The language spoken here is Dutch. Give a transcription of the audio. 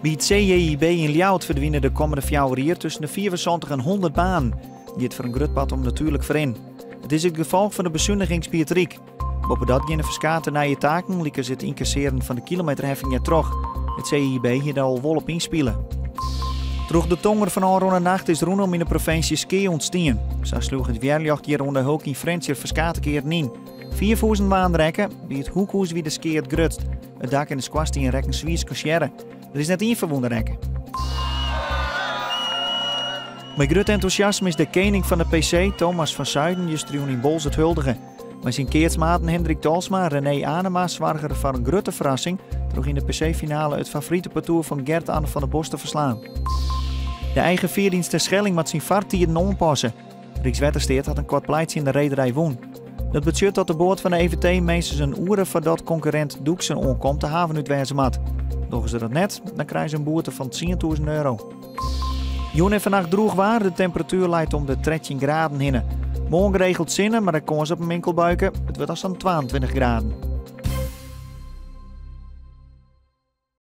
Bij het CJIB in Ljouwt verdwijnen de komende 4 jaar tussen de 74 en 100 banen. Die het voor een grutpad om natuurlijk voorin. Het is het gevolg van de bezuinigingspietriek. Boven dat gaan de verskaten naar je taken, lieken ze het incasseren van de kilometerheffing terug. Het CIB hier daar al wel op inspelen. Terug de tonger van Alron nacht is rondom in de provincie ski ontstaan. Zo sloeg het weerjacht hier onder Hulk in Frentje verskaten keer in. 4 voezen baanrekken, bij het hoekhoes wie de ski het grutst. Het dak en de squast in rekken Zwiers cochère. Er is net één verwoende rekken. Met groot enthousiasme is de koning van de PC, Thomas van Zuiden, juist in Bols het huldigen. Maar zijn keertsmaten Hendrik Talsma en René Anema zorgen voor een grote verrassing door in de PC-finale het favoriete parcours van Gert Anne van der Bos te verslaan. De eigen veerdienst ter Schelling moet zijn vaarttieren aanpassen. Rijkswaterstaat had een kort pleitje in de rederij woon. Dat betekent dat de boord van de EVT meestens een uren voordat concurrent Doeksen onkomt de haven uitwijzen moet. Doen ze dat net, dan krijgen ze een boete van €10.000. Joen en vannacht droeg waar, de temperatuur leidt om de 13 graden heen. Morgen geregeld zinnen, maar dan kon ze op een winkelbuiken. Het wordt als dan 22 graden.